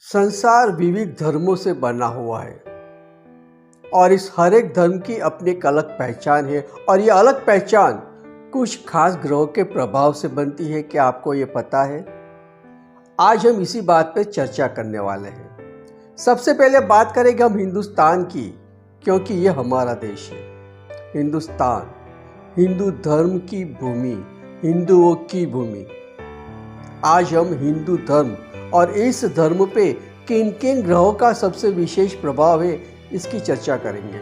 संसार विविध धर्मों से बना हुआ है और इस हर एक धर्म की अपनी एक अलग पहचान है और ये अलग पहचान कुछ खास ग्रहों के प्रभाव से बनती है। क्या आपको ये पता है? आज हम इसी बात पर चर्चा करने वाले हैं। सबसे पहले बात करेंगे हम हिंदुस्तान की, क्योंकि ये हमारा देश है। हिंदुस्तान हिंदू धर्म की भूमि, हिंदुओं की भूमि। आज हम हिंदू धर्म और इस धर्म पे किन किन ग्रहों का सबसे विशेष प्रभाव है, इसकी चर्चा करेंगे।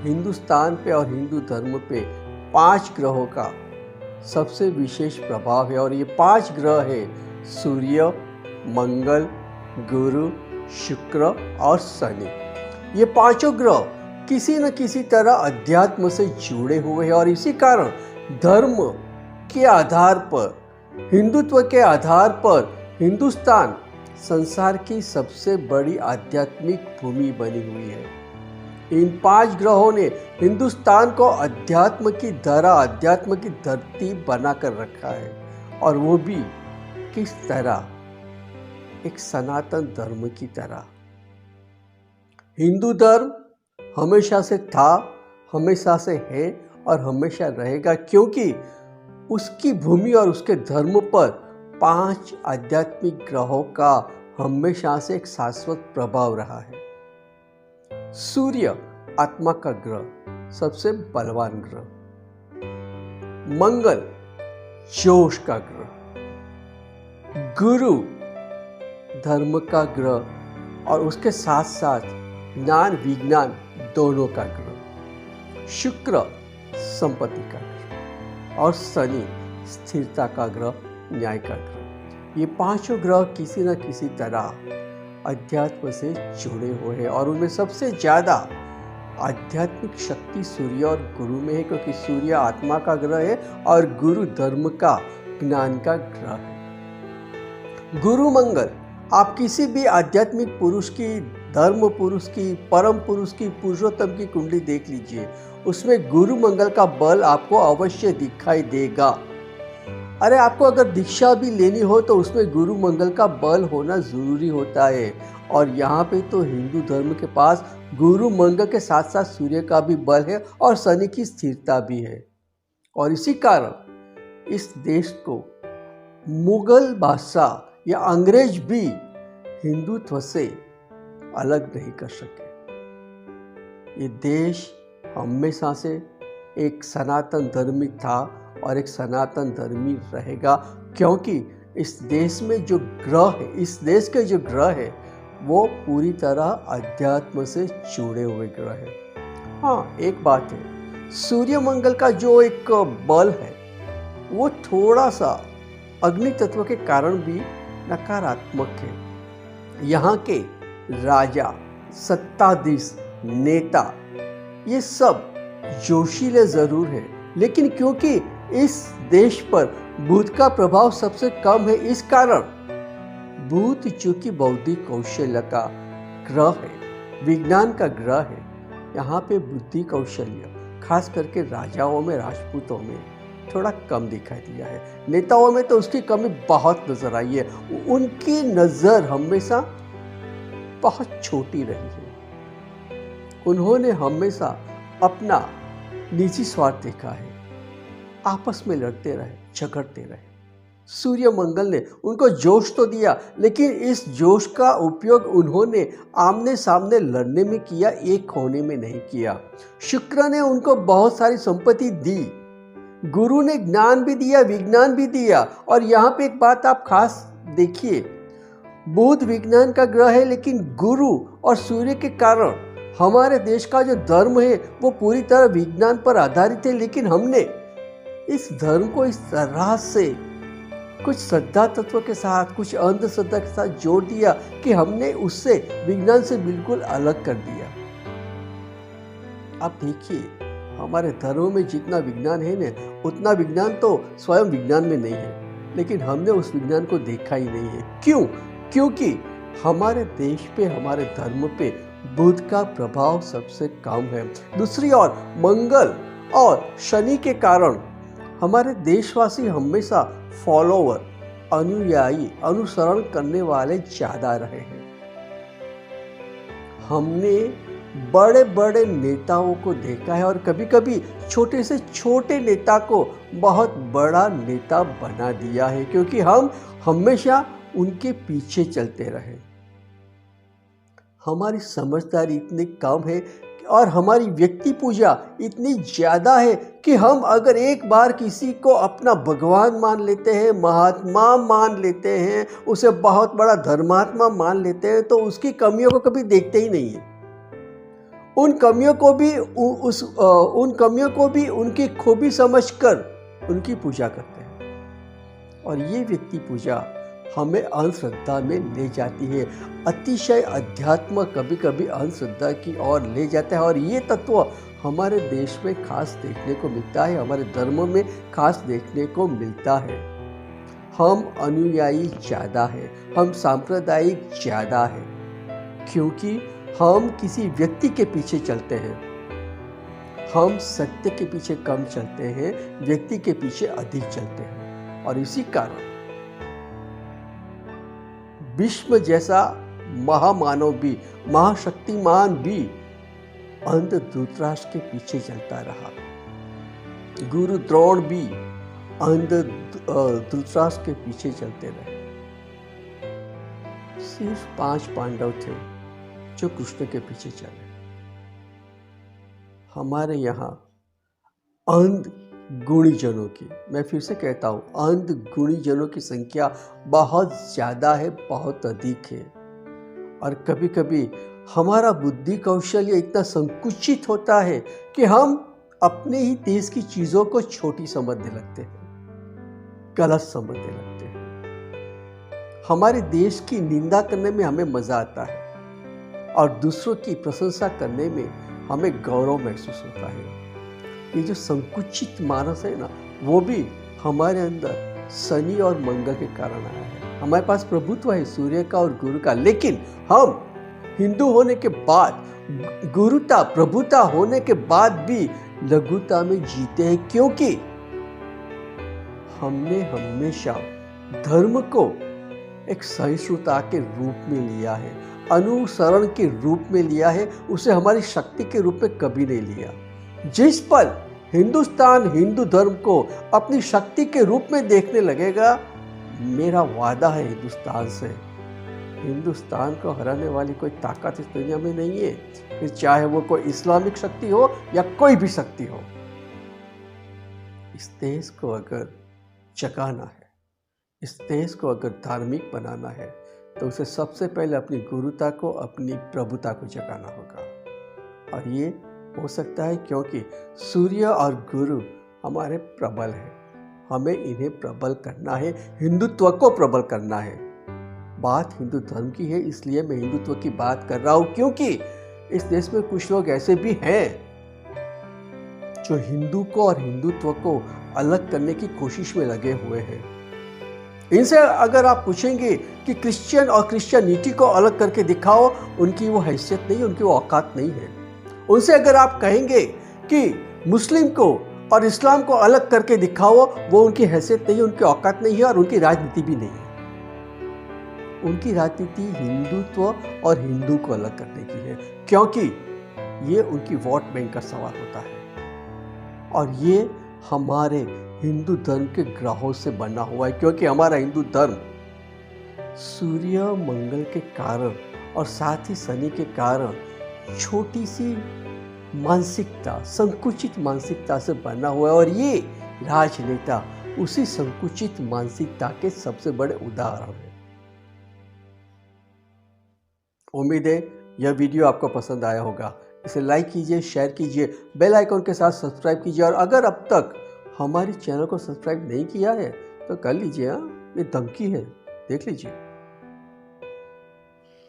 हिंदुस्तान पे और हिंदू धर्म पे 5 ग्रहों का सबसे विशेष प्रभाव है और ये 5 ग्रह है सूर्य, मंगल, गुरु, शुक्र और शनि। ये पांचों ग्रह किसी न किसी तरह अध्यात्म से जुड़े हुए हैं और इसी कारण धर्म के आधार पर, हिंदुत्व के आधार पर हिंदुस्तान संसार की सबसे बड़ी आध्यात्मिक भूमि बनी हुई है। इन 5 ग्रहों ने हिंदुस्तान को अध्यात्म की धरा, अध्यात्म की धरती बनाकर रखा है। और वो भी किस तरह? एक सनातन धर्म की तरह। हिंदू धर्म हमेशा से था, हमेशा से है और हमेशा रहेगा, क्योंकि उसकी भूमि और उसके धर्म पर 5 आध्यात्मिक ग्रहों का हमेशा से एक शाश्वत प्रभाव रहा है। सूर्य आत्मा का ग्रह, सबसे बलवान ग्रह। मंगल जोश का ग्रह। गुरु धर्म का ग्रह और उसके साथ साथ ज्ञान विज्ञान दोनों का ग्रह। शुक्र संपत्ति का ग्रह और शनि स्थिरता का ग्रह, न्याय का ग्रह। ये 5 ग्रह किसी न किसी तरह अध्यात्म से जुड़े हुए हैं और उनमें सबसे ज़्यादा आध्यात्मिक शक्ति सूर्य और गुरु में है, क्योंकि सूर्य आत्मा का ग्रह है और गुरु धर्म का, ज्ञान का ग्रह है। गुरु मंगल, आप किसी भी आध्यात्मिक पुरुष की, धर्म पुरुष की, परम पुरुष की, पुरुषोत्तम की कुंडली देख लीजिए, उसमें गुरु मंगल का बल आपको अवश्य दिखाई देगा। अरे आपको अगर दीक्षा भी लेनी हो तो उसमें गुरु मंगल का बल होना जरूरी होता है। और यहाँ पे तो हिंदू धर्म के पास गुरु मंगल के साथ साथ सूर्य का भी बल है और शनि की स्थिरता भी है। और इसी कारण इस देश को मुगल बादशाह या अंग्रेज भी हिंदुत्व से अलग नहीं कर सके। ये देश हमेशा से एक सनातन धर्मी था और एक सनातन धर्मी रहेगा, क्योंकि इस देश में जो ग्रह है, इस देश के जो ग्रह है, वो पूरी तरह अध्यात्म से जुड़े हुए ग्रह है। हाँ, एक बात है, सूर्य मंगल का जो एक बल है वो थोड़ा सा अग्नि तत्व के कारण भी नकारात्मक है। यहाँ के राजा, सत्ताधीश, नेता, ये सब जोशीले जरूर है, लेकिन क्योंकि इस देश पर बुध का प्रभाव सबसे कम है, इस कारण बुध चूंकि बौद्धिक कौशल्य का ग्रह है, विज्ञान का ग्रह है, यहाँ पे बुद्धि कौशल्य खास करके राजाओं में, राजपूतों में थोड़ा कम दिखाई दिया है। नेताओं में तो उसकी कमी बहुत नजर आई है। उनकी नजर हमेशा बहुत छोटी रही है। उन्होंने हमेशा अपना निजी स्वार्थ देखा है, आपस में लड़ते रहे, झगड़ते रहे। सूर्य मंगल ने उनको जोश तो दिया, लेकिन इस जोश का उपयोग उन्होंने आमने सामने लड़ने में किया, एक होने में नहीं किया। शुक्र ने उनको बहुत सारी संपत्ति दी, गुरु ने ज्ञान भी दिया, विज्ञान भी दिया। और यहाँ पे एक बात आप खास देखिए, बुध विज्ञान का ग्रह है, लेकिन गुरु और सूर्य के कारण हमारे देश का जो धर्म है वो पूरी तरह विज्ञान पर आधारित है। लेकिन हमने इस धर्म को इस तरह से कुछ श्रद्धा तत्व के साथ, कुछ अंधश्रद्धा के साथ जोड़ दिया कि हमने उससे, विज्ञान से बिल्कुल अलग कर दिया। आप देखिए, हमारे धर्म में जितना विज्ञान है ना, उतना विज्ञान तो स्वयं विज्ञान में नहीं है, लेकिन हमने उस विज्ञान को देखा ही नहीं है। क्यों? क्योंकि हमारे देश पे, हमारे धर्म पे बुध का प्रभाव सबसे कम है। दूसरी ओर मंगल और शनि के कारण हमारे देशवासी हमेशा फॉलोवर, अनुयायी अनुसरण करने वाले ज़्यादा रहे हैं। हमने बड़े बड़े नेताओं को देखा है और कभी कभी छोटे से छोटे नेता को बहुत बड़ा नेता बना दिया है, क्योंकि हम हमेशा उनके पीछे चलते रहे। हमारी समझदारी इतनी कम है और हमारी व्यक्ति पूजा इतनी ज़्यादा है कि हम अगर एक बार किसी को अपना भगवान मान लेते हैं, महात्मा मान लेते हैं, उसे बहुत बड़ा धर्मात्मा मान लेते हैं, तो उसकी कमियों को कभी देखते ही नहीं है। उन कमियों को भी उनकी खूबी समझकर उनकी पूजा करते हैं। और ये व्यक्ति पूजा हमें अंधश्रद्धा में ले जाती है। अतिशय अध्यात्म कभी कभी अंधश्रद्धा की ओर ले जाता है और ये तत्व हमारे देश में खास देखने को मिलता है, हमारे धर्मों में खास देखने को मिलता है। हम अनुयायी ज़्यादा है, हम सांप्रदायिक ज़्यादा है, क्योंकि हम किसी व्यक्ति के पीछे चलते हैं। हम सत्य के पीछे कम चलते हैं, व्यक्ति के पीछे अधिक चलते हैं। और इसी कारण भीष्म जैसा महामानव भी, महाशक्तिमान भी अंध धृतराष्ट्र के पीछे चलता रहा। गुरु द्रोण भी अंध धृतराष्ट्र के पीछे चलते रहे। सिर्फ 5 पांडव थे जो कृष्ण के पीछे चले। हमारे यहाँ अंध गुणीजनों की, मैं फिर से कहता हूँ, अंध गुणीजनों की संख्या बहुत ज़्यादा है, बहुत अधिक है। और कभी कभी हमारा बुद्धि कौशल्य इतना संकुचित होता है कि हम अपने ही देश की चीज़ों को छोटी समझने लगते हैं, गलत समझने लगते हैं। हमारे देश की निंदा करने में हमें मज़ा आता है और दूसरों की प्रशंसा करने में हमें गौरव महसूस होता है। ये जो संकुचित मानस है ना, वो भी हमारे अंदर शनि और मंगल के कारण आया है। हमारे पास प्रभुत्व है सूर्य का और गुरु का, लेकिन हम हिंदू होने के बाद, गुरुता प्रभुता होने के बाद भी लघुता में जीते हैं, क्योंकि हमने हमेशा धर्म को एक सहिष्णुता के रूप में लिया है, अनुसरण के रूप में लिया है, उसे हमारी शक्ति के रूप में कभी नहीं लिया। जिस पल हिंदुस्तान हिंदू धर्म को अपनी शक्ति के रूप में देखने लगेगा, मेरा वादा है हिंदुस्तान से, हिंदुस्तान को हराने वाली कोई ताकत इस दुनिया में नहीं है, फिर चाहे वो कोई इस्लामिक शक्ति हो या कोई भी शक्ति हो। इस देश को अगर जगाना है, इस देश को अगर धार्मिक बनाना है, तो उसे सबसे पहले अपनी गुरुता को, अपनी प्रभुता को जगाना होगा। और ये हो सकता है क्योंकि सूर्य और गुरु हमारे प्रबल हैं, हमें इन्हें प्रबल करना है, हिंदुत्व को प्रबल करना है। बात हिंदू धर्म की है, इसलिए मैं हिंदुत्व की बात कर रहा हूँ, क्योंकि इस देश में कुछ लोग ऐसे भी हैं जो हिंदू को और हिंदुत्व को अलग करने की कोशिश में लगे हुए हैं। इनसे अगर आप पूछेंगे कि क्रिश्चियन और क्रिश्चियनिटी को अलग करके दिखाओ, उनकी वो हैसियत नहीं, उनकी वो औकात नहीं है। उनसे अगर आप कहेंगे कि मुस्लिम को और इस्लाम को अलग करके दिखाओ, वो उनकी हैसियत नहीं, उनकी औकात नहीं है और उनकी राजनीति भी नहीं है। उनकी राजनीति हिंदुत्व और हिंदू को अलग करने की है, क्योंकि ये उनकी वोट बैंक का सवाल होता है और ये हमारे हिंदू धर्म के ग्रहों से बना हुआ है, क्योंकि हमारा हिंदू धर्म सूर्य मंगल के कारण और साथ ही शनि के कारण छोटी सी मानसिकता, संकुचित मानसिकता से बना हुआ है और ये राजनेता उसी संकुचित मानसिकता के सबसे बड़े उदाहरण हैं। उम्मीद है यह वीडियो आपको पसंद आया होगा। इसे लाइक कीजिए, शेयर कीजिए, बेल आइकन के साथ सब्सक्राइब कीजिए और अगर अब तक हमारे चैनल को सब्सक्राइब नहीं किया है तो कर लीजिए। ये धमकी है, देख लीजिए।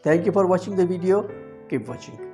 Thank you for watching the video, keep watching.